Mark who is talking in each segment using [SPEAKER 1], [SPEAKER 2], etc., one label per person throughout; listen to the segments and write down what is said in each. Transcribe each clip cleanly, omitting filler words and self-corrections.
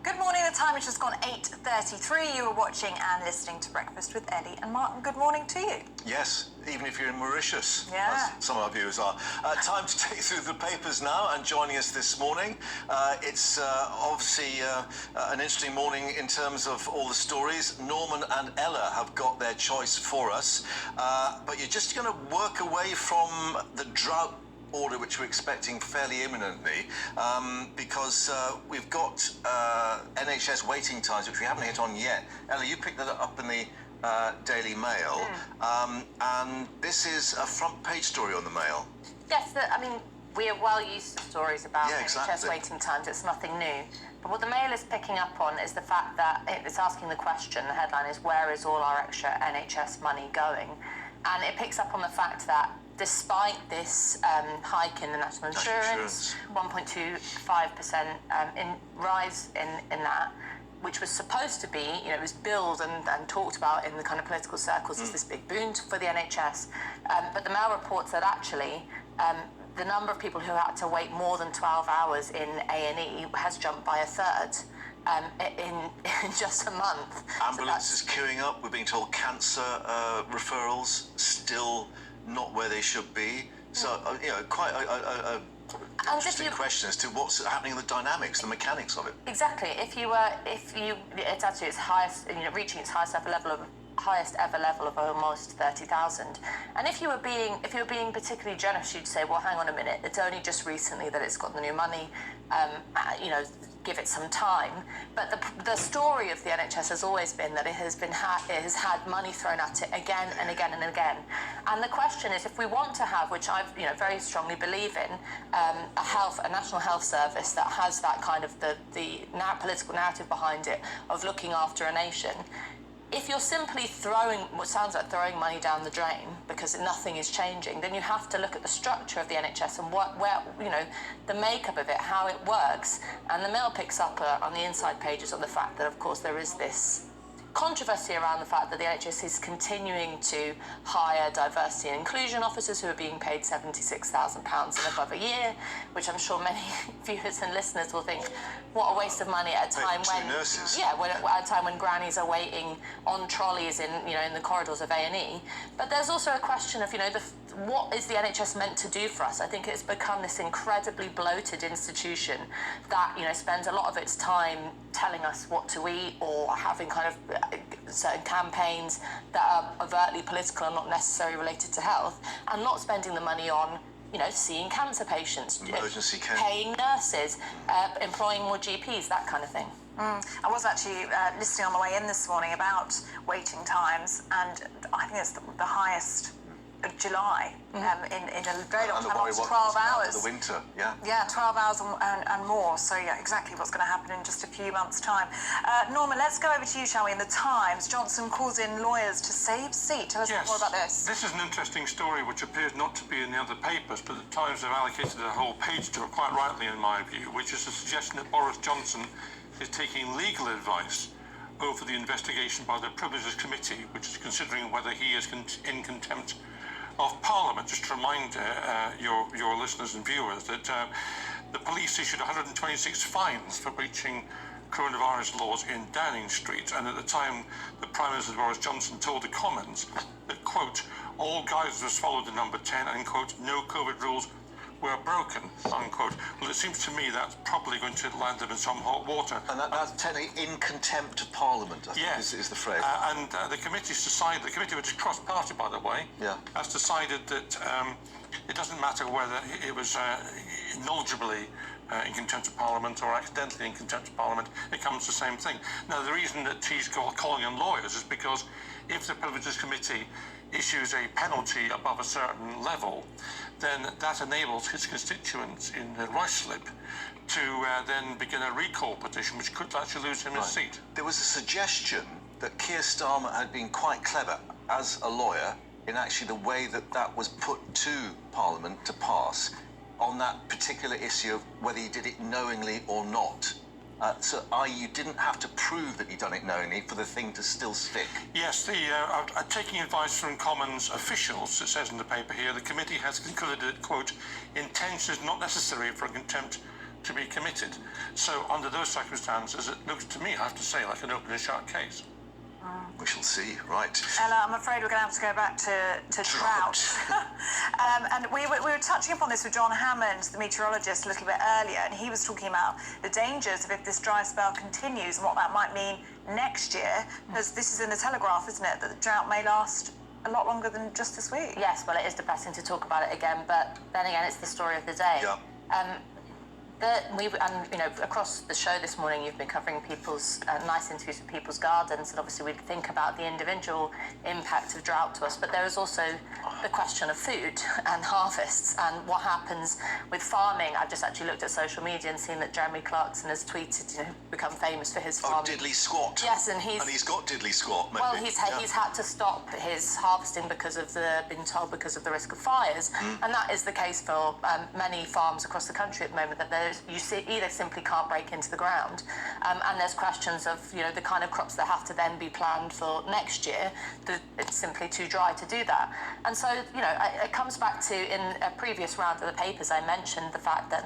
[SPEAKER 1] Good morning, the time has just gone 8:33. You are watching and listening to Breakfast with Ellie and Martin. Good morning to you.
[SPEAKER 2] Yes, even if you're in Mauritius,
[SPEAKER 1] Yeah.
[SPEAKER 2] as some of our viewers are. Time to take through the papers now, and joining us this morning, it's obviously an interesting morning in terms of all the stories. Norman and Ella have got their choice for us, but you're just going to work away from the drought order, which we're expecting fairly imminently, because we've got NHS waiting times, which we haven't hit on yet. Ellie, you picked that up in the Daily Mail, and this is a front page story on the Mail.
[SPEAKER 3] Yes, I mean, we are well used to stories about
[SPEAKER 2] exactly.
[SPEAKER 3] NHS waiting times. It's nothing new. But what the Mail is picking up on is the fact that it's asking the question, the headline is, where is all our extra NHS money going? And it picks up on the fact that despite this hike in the national insurance, 1.25% in rise in that, which was supposed to be, it was billed and talked about in the kind of political circles as this big boon for the NHS. But the Mail reports that actually the number of people who had to wait more than 12 hours in A&E has jumped by a third. In just a month.
[SPEAKER 2] Ambulances queuing up. We're being told cancer referrals still not where they should be. So, quite a interesting question as to what's happening in the dynamics, the mechanics of it.
[SPEAKER 3] Exactly. It's actually its highest, reaching its highest ever level of almost 30,000. And if you were being particularly generous, you'd say, well, hang on a minute, it's only just recently that it's got the new money, give it some time. But the story of the NHS has always been that it has had money thrown at it again and again and again. And the question is, if we want to have, which I very strongly believe in, a national health service that has that kind of the political narrative behind it of looking after a nation. If you're simply throwing what sounds like throwing money down the drain because nothing is changing, then you have to look at the structure of the NHS and where the makeup of it, how it works. And the Mail picks up on the inside pages on the fact that, of course, there is this controversy around the fact that the NHS is continuing to hire diversity and inclusion officers who are being paid £76,000 and above a year, which I'm sure many viewers and listeners will think, what a waste of money at a time when
[SPEAKER 2] nurses.
[SPEAKER 3] at a time when grannies are waiting on trolleys in the corridors of A&E. But there's also a question of what is the NHS meant to do for us? I think it's become this incredibly bloated institution that spends a lot of its time telling us what to eat or having kind of certain campaigns that are overtly political and not necessarily related to health, and not spending the money on seeing cancer patients,
[SPEAKER 2] emergency care,
[SPEAKER 3] paying nurses, employing more GPs, that kind of thing.
[SPEAKER 1] I was actually listening on the way in this morning about waiting times, and I think it's the highest of July in a very long time, 12 hours.
[SPEAKER 2] The winter, yeah.
[SPEAKER 1] Yeah, 12 hours and more. So yeah, exactly what's going to happen in just a few months' time. Norman, let's go over to you, shall we? In the Times, Johnson calls in lawyers to save seat. Tell us more about this.
[SPEAKER 4] This is an interesting story which appears not to be in the other papers, but the Times have allocated a whole page to it, quite rightly in my view, which is a suggestion that Boris Johnson is taking legal advice over the investigation by the Privileges Committee, which is considering whether he is in contempt of Parliament. Just to remind your listeners and viewers that the police issued 126 fines for breaching coronavirus laws in Downing Street, and at the time the Prime Minister Boris Johnson told the Commons that, quote, all guidance was followed in number 10 and, quote, no COVID rules were broken, unquote. Well, it seems to me that's probably going to land them in some hot water.
[SPEAKER 2] And that's technically in contempt of Parliament, I think is the phrase.
[SPEAKER 4] And the committee's decided, the committee, which is cross-party, by the way, has decided that it doesn't matter whether it was knowledgeably in contempt of Parliament or accidentally in contempt of Parliament, it comes to the same thing. Now, the reason that he's calling on lawyers is because if the Privileges Committee issues a penalty above a certain level, then that enables his constituents in the Ruislip to then begin a recall petition, which could actually lose him his seat.
[SPEAKER 2] There was a suggestion that Keir Starmer had been quite clever as a lawyer in actually the way that was put to Parliament to pass on that particular issue of whether he did it knowingly or not. So you didn't have to prove that you'd done it knowingly for the thing to still stick.
[SPEAKER 4] Yes, taking advice from Commons officials, it says in the paper here, the committee has concluded that, quote, intention is not necessary for a contempt to be committed. So under those circumstances, it looks to me, I have to say, like an open and shut case.
[SPEAKER 2] We shall see, right.
[SPEAKER 1] Ella, I'm afraid we're going to have to go back to drought. And we were touching upon this with John Hammond, the meteorologist, a little bit earlier, and he was talking about the dangers of if this dry spell continues and what that might mean next year, because this is in the Telegraph, isn't it, that the drought may last a lot longer than just this week.
[SPEAKER 3] Yes, well, it is depressing to talk about it again, but then again, it's the story of the day.
[SPEAKER 2] Yeah.
[SPEAKER 3] Across the show this morning, you've been covering people's nice interviews with people's gardens, and obviously we think about the individual impact of drought to us, but there is also the question of food and harvests and what happens with farming. I've just actually looked at social media and seen that Jeremy Clarkson has tweeted, become famous for his farming.
[SPEAKER 2] Diddley Squat.
[SPEAKER 3] Yes, and he's
[SPEAKER 2] got Diddley Squat. Maybe.
[SPEAKER 3] Well, he's had to stop his harvesting because of the risk of fires, and that is the case for many farms across the country at the moment. That you either simply can't break into the ground, and there's questions of the kind of crops that have to then be planned for next year. It's simply too dry to do that, and so it comes back to, in a previous round of the papers, I mentioned the fact that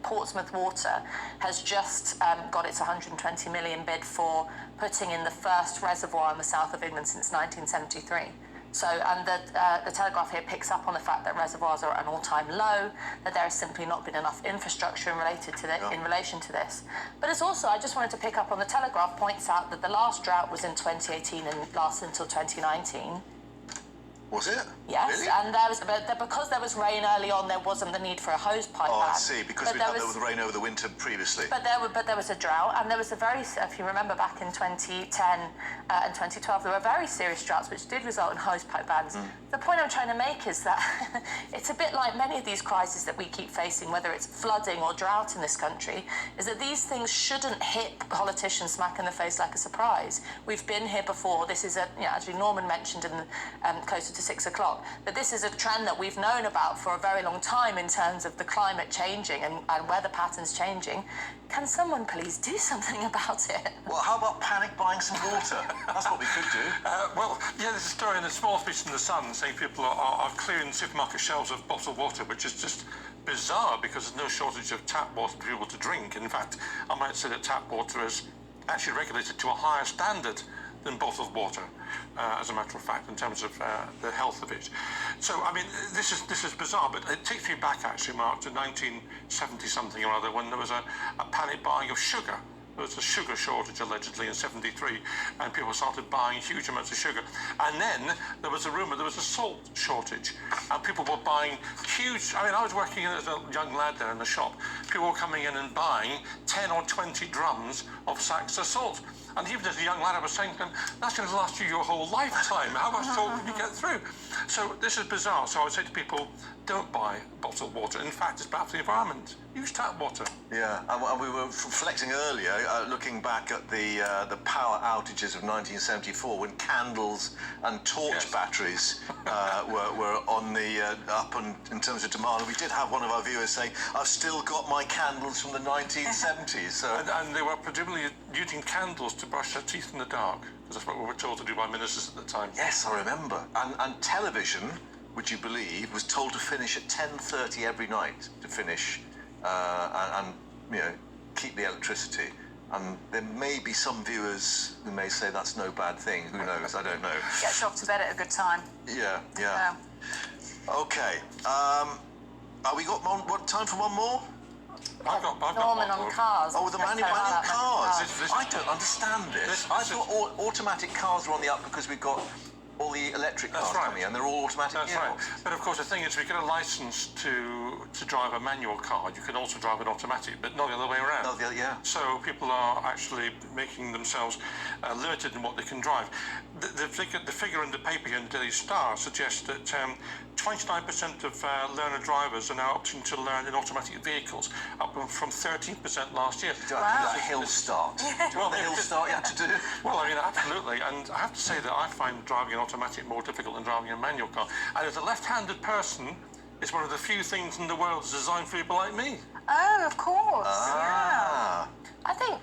[SPEAKER 3] Portsmouth Water has just got its 120 million bid for putting in the first reservoir in the south of England since 1973. So, and the Telegraph here picks up on the fact that reservoirs are at an all-time low, that there has simply not been enough infrastructure in relation to this. But it's also, I just wanted to pick up on, the Telegraph points out that the last drought was in 2018 and lasted until 2019.
[SPEAKER 2] Was it?
[SPEAKER 3] Yes,
[SPEAKER 2] really?
[SPEAKER 3] and because there was rain early on, there wasn't the need for a hose pipe ban.
[SPEAKER 2] I see, because we had the rain over the winter previously.
[SPEAKER 3] But there was a drought, and there was if you remember back in 2010 and 2012, there were very serious droughts which did result in hose pipe bans. The point I'm trying to make is that it's a bit like many of these crises that we keep facing, whether it's flooding or drought in this country, is that these things shouldn't hit politicians smack in the face like a surprise. We've been here before. This is actually Norman mentioned in closer to 6 o'clock, that this is a trend that we've known about for a very long time in terms of the climate changing and weather patterns changing. Can someone please do something about it?
[SPEAKER 2] Well, how about panic buying some water? That's what we could do.
[SPEAKER 4] There's a story in a small piece in The Sun saying people are clearing supermarket shelves of bottled water, which is just bizarre because there's no shortage of tap water for people to drink. In fact, I might say that tap water is actually regulated to a higher standard than bottled water, as a matter of fact, in terms of the health of it. So, I mean, this is bizarre, but it takes me back, actually, Mark, to 1970 something or other, when there was a panic buying of sugar. There was a sugar shortage, allegedly, in 73, and people started buying huge amounts of sugar. And then there was a rumour there was a salt shortage, and people were buying huge... I mean, I was working as a young lad there in the shop. People were coming in and buying 10 or 20 drums of sacks of salt. And even as a young lad, I was saying to them, that's going to last you your whole lifetime. How much salt can you get through? So this is bizarre. So I would say to people, don't buy bottled water. In fact, it's bad for the environment. Use tap water.
[SPEAKER 2] Yeah, and we were reflecting earlier, looking back at the power outages of 1974, when candles and torch batteries were on the up in terms of demand. And we did have one of our viewers say, I've still got my candles from the 1970s. So
[SPEAKER 4] and they were presumably using candles to brush their teeth in the dark, because that's what we were told to do by ministers at the time.
[SPEAKER 2] Yes, I remember. And television, would you believe, was told to finish at 10:30 every night to finish and keep the electricity. And there may be some viewers who may say that's no bad thing. Who knows? I don't know.
[SPEAKER 1] Gets off to bed at a good time.
[SPEAKER 2] Yeah. Okay. We got time for one more?
[SPEAKER 4] I've got
[SPEAKER 3] Norman on cars.
[SPEAKER 2] Oh, the manual cars.
[SPEAKER 4] This-
[SPEAKER 2] I don't understand this. I thought automatic cars were on the up because we've got all the electric cars coming in. They're all automatic.
[SPEAKER 4] That's right. But of course, the thing is, if you get a license to drive a manual car, you can also drive an automatic, but not the other way around. So people are actually making themselves limited in what they can drive. The figure in the paper here in the Daily Star suggests that 29% of learner drivers are now opting to learn in automatic vehicles, up from 13% last year.
[SPEAKER 2] Do that hill start? Do you want the hill start you had to do?
[SPEAKER 4] Well, I mean, absolutely. And I have to say that I find driving an automatic more difficult than driving a manual car. And as a left-handed person, It's one of the few things in the world that's designed for people like me.
[SPEAKER 1] Oh, of course.
[SPEAKER 2] Ah.
[SPEAKER 3] I think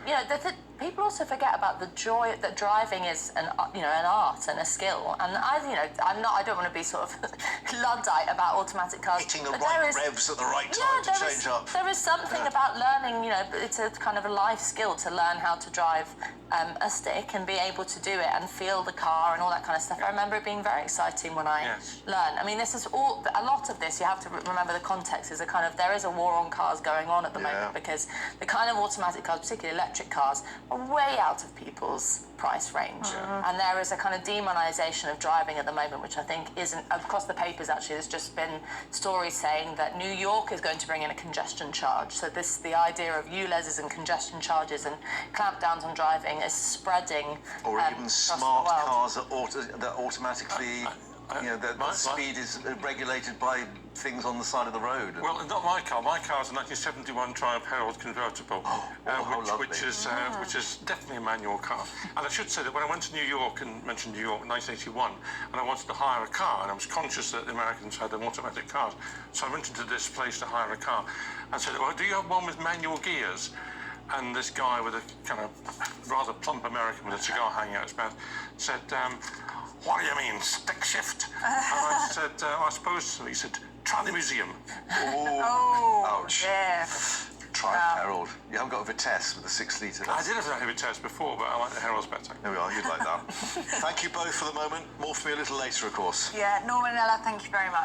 [SPEAKER 3] people also forget about the joy that driving is an art and a skill. And I don't want to be sort of Luddite about automatic cars.
[SPEAKER 2] Hitting the
[SPEAKER 3] but
[SPEAKER 2] right revs at the right time to change up.
[SPEAKER 3] There is something about learning. It's a kind of a life skill to learn how to drive a stick and be able to do it and feel the car and all that kind of stuff. I remember it being very exciting when I learned. I mean, this is all a lot of this. You have to remember the context is there is a war on cars going on at the moment because the kind of automatic cars, particularly electric cars, are way out of people's price range. And there is a kind of demonisation of driving at the moment, which I think isn't across the papers. Actually, there's just been stories saying that New York is going to bring in a congestion charge. So the idea of ULEZs and congestion charges and clampdowns on driving is spreading.
[SPEAKER 2] Or even smart cars that automatically. The speed is regulated by things on the side of the road.
[SPEAKER 4] Well, not my car. My car is a 1971 Triumph Herald convertible, which is definitely a manual car. And I should say that when I went to New York and mentioned New York in 1981, and I wanted to hire a car, and I was conscious that the Americans had automatic cars, so I went into this place to hire a car, and said, "Well, do you have one with manual gears?" And this guy with a kind of rather plump American with a cigar hanging out his mouth said, "What do you mean, stick shift?" And I said, "I suppose so." He said, "Try the museum."
[SPEAKER 2] Oh, ouch.
[SPEAKER 1] Yeah.
[SPEAKER 2] Triumph Herald. You haven't got a Vitesse with a 6 litre.
[SPEAKER 4] I did have a Vitesse before, but I like the Heralds better.
[SPEAKER 2] There we are, you'd like that. Thank you both for the moment. More from me a little later, of course.
[SPEAKER 1] Yeah, Norman and Ella, thank you very much.